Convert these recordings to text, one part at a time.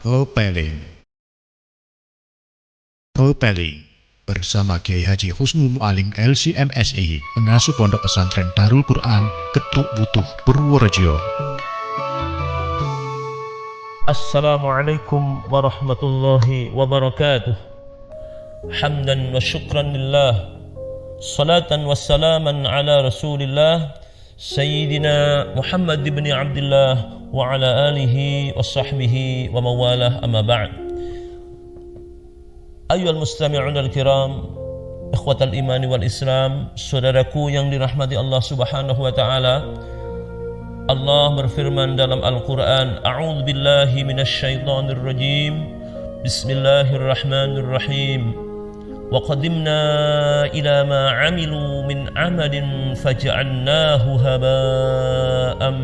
Propeling bersama Kiai Haji Husnul Mualim LCMSI, pengasuh Pondok Pesantren Darul Quran Ketuk Butuh, Purworejo. Assalamualaikum warahmatullahi wabarakatuh. Hamdan wa syukran lillah, salatan wa salaman ala rasulillah, Sayyidina Muhammad ibn Abdullah wa ala alihi wa sahbihi wa mawalah, amma ba'd. Ayyuhal mustami'un al-kiram, ikhwatal imani wal islam, saudaraku yang dirahmati Allah subhanahu wa ta'ala. Allah berfirman dalam Al-Quran, A'udzu billahi minasyaitonir rajim, Bismillahirrahmanirrahim. Wa qadimna ila ma 'amilu min 'amalin faj'alnahu haba'an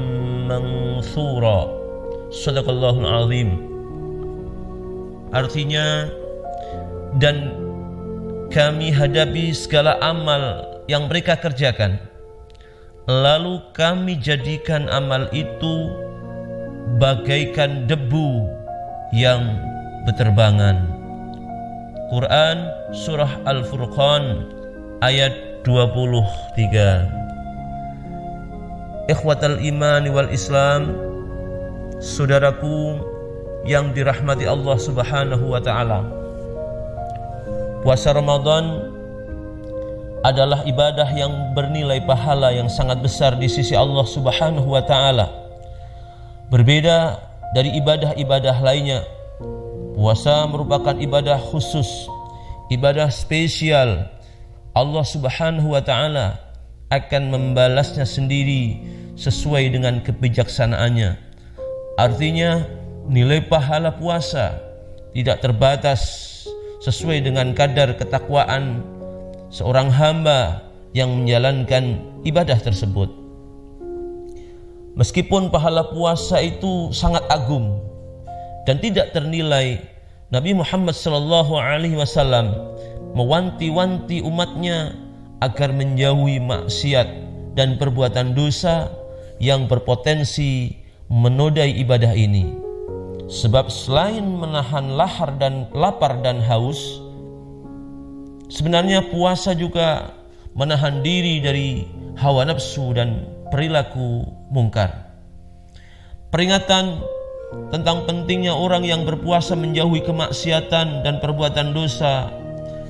mansura. Shadaqallahul azim. Artinya, dan kami hadapi segala amal yang mereka kerjakan, lalu kami jadikan amal itu bagaikan debu yang berterbangan. Quran Surah Al-Furqan ayat 23. Ikhwatal imani wal islam, saudaraku yang dirahmati Allah subhanahu wa ta'ala, puasa Ramadan adalah ibadah yang bernilai pahala yang sangat besar di sisi Allah subhanahu wa ta'ala. Berbeda dari ibadah-ibadah lainnya, puasa merupakan ibadah khusus, ibadah spesial. Allah subhanahu wa ta'ala akan membalasnya sendiri sesuai dengan kebijaksanaannya. Artinya, nilai pahala puasa tidak terbatas sesuai dengan kadar ketakwaan seorang hamba yang menjalankan ibadah tersebut. Meskipun pahala puasa itu sangat agung dan tidak ternilai, Nabi Muhammad SAW mewanti-wanti umatnya agar menjauhi maksiat dan perbuatan dosa yang berpotensi menodai ibadah ini. Sebab selain menahan lapar dan haus, sebenarnya puasa juga menahan diri dari hawa nafsu dan perilaku mungkar. Peringatan tentang pentingnya orang yang berpuasa menjauhi kemaksiatan dan perbuatan dosa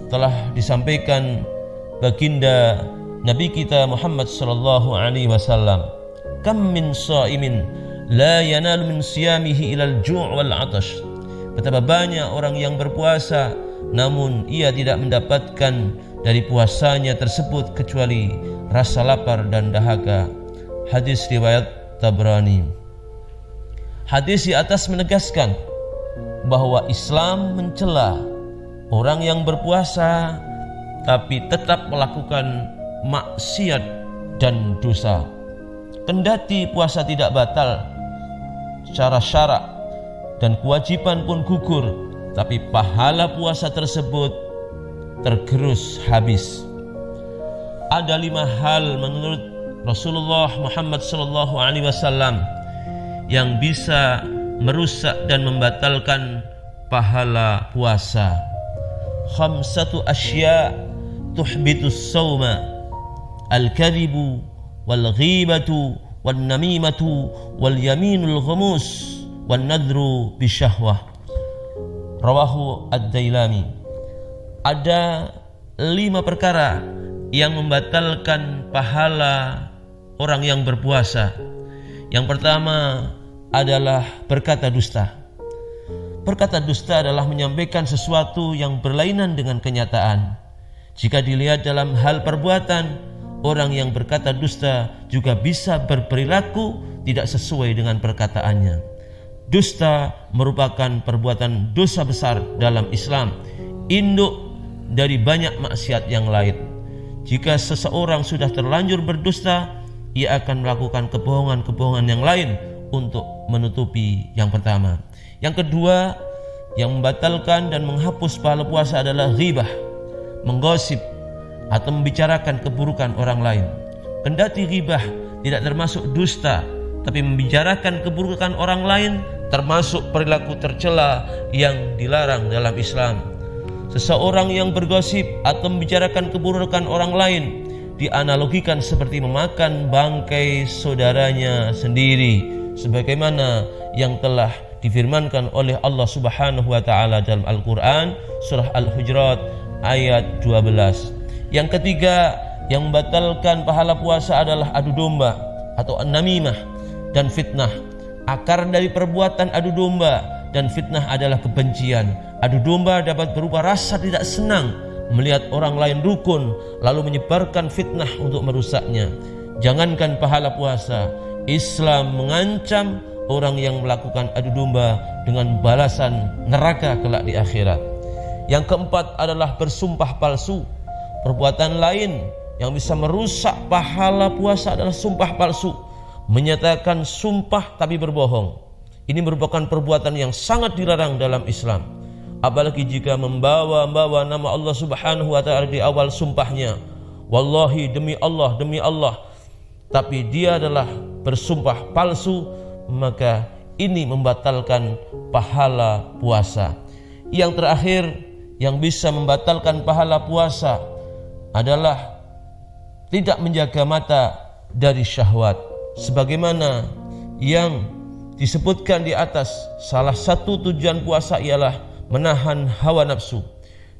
telah disampaikan baginda Nabi kita Muhammad sallallahu alaihi wasallam. Kam min shaimin la yanalu min siyamihi ilal ju' wal 'atash. Betapa banyak orang yang berpuasa namun ia tidak mendapatkan dari puasanya tersebut kecuali rasa lapar dan dahaga. Hadis riwayat Tabrani. Hadis di atas menegaskan bahwa Islam mencela orang yang berpuasa tapi tetap melakukan maksiat dan dosa. Kendati puasa tidak batal secara syarak dan kewajiban pun gugur, tapi pahala puasa tersebut tergerus habis. Ada 5 hal menurut Rasulullah Muhammad SAW yang bisa merusak dan membatalkan pahala puasa. Khamsatu asya tuhbitus sawma, al-kadhibu wal ghibatu wan namimatu wal yaminul ghamus wan nadru bisyahwah. Rawahu ad-Dailami. Ada 5 perkara yang membatalkan pahala orang yang berpuasa. Yang pertama adalah berkata dusta. Berkata dusta adalah menyampaikan sesuatu yang berlainan dengan kenyataan. Jika dilihat dalam hal perbuatan, orang yang berkata dusta juga bisa berperilaku tidak sesuai dengan perkataannya. Dusta merupakan perbuatan dosa besar dalam Islam, induk dari banyak maksiat yang lain. Jika seseorang sudah terlanjur berdusta, ia akan melakukan kebohongan-kebohongan yang lain untuk menutupi yang pertama. Yang kedua, yang membatalkan dan menghapus pahala puasa adalah ghibah, menggosip atau membicarakan keburukan orang lain. Kendati ghibah tidak termasuk dusta, tapi membicarakan keburukan orang lain termasuk perilaku tercela yang dilarang dalam Islam. Seseorang yang bergosip atau membicarakan keburukan orang lain dianalogikan seperti memakan bangkai saudaranya sendiri, sebagaimana yang telah difirmankan oleh Allah Subhanahu wa taala dalam Al-Qur'an surah Al-Hujurat ayat 12. Yang ketiga yang membatalkan pahala puasa adalah adu domba atau namimah dan fitnah. Akar dari perbuatan adu domba dan fitnah adalah kebencian. Adu domba dapat berupa rasa tidak senang melihat orang lain rukun lalu menyebarkan fitnah untuk merusaknya. Jangankan pahala puasa, Islam mengancam orang yang melakukan adu domba dengan balasan neraka kelak di akhirat. Yang keempat adalah bersumpah palsu. Perbuatan lain yang bisa merusak pahala puasa adalah sumpah palsu. Menyatakan sumpah tapi berbohong. Ini merupakan perbuatan yang sangat dilarang dalam Islam. Apalagi jika membawa nama Allah Subhanahu wa taala di awal sumpahnya. Wallahi, demi Allah. Tapi dia adalah bersumpah palsu, maka ini membatalkan pahala puasa. Yang terakhir yang bisa membatalkan pahala puasa adalah tidak menjaga mata dari syahwat. Sebagaimana yang disebutkan di atas, salah satu tujuan puasa ialah menahan hawa nafsu.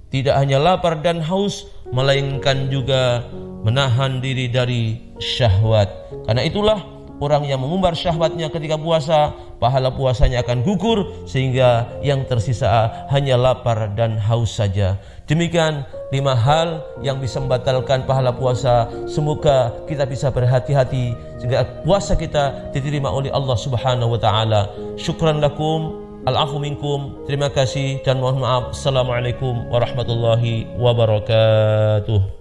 Tidak hanya lapar dan haus, melainkan juga menahan diri dari syahwat. Karena itulah orang yang mengumbar syahwatnya ketika puasa, pahala puasanya akan gugur, sehingga yang tersisa hanya lapar dan haus saja. Demikian 5 hal yang bisa membatalkan pahala puasa. Semoga kita bisa berhati-hati sehingga puasa kita diterima oleh Allah Subhanahu wa taala. Syukran lakum, al-afu minkum. Terima kasih dan mohon maaf. Assalamualaikum warahmatullahi wabarakatuh.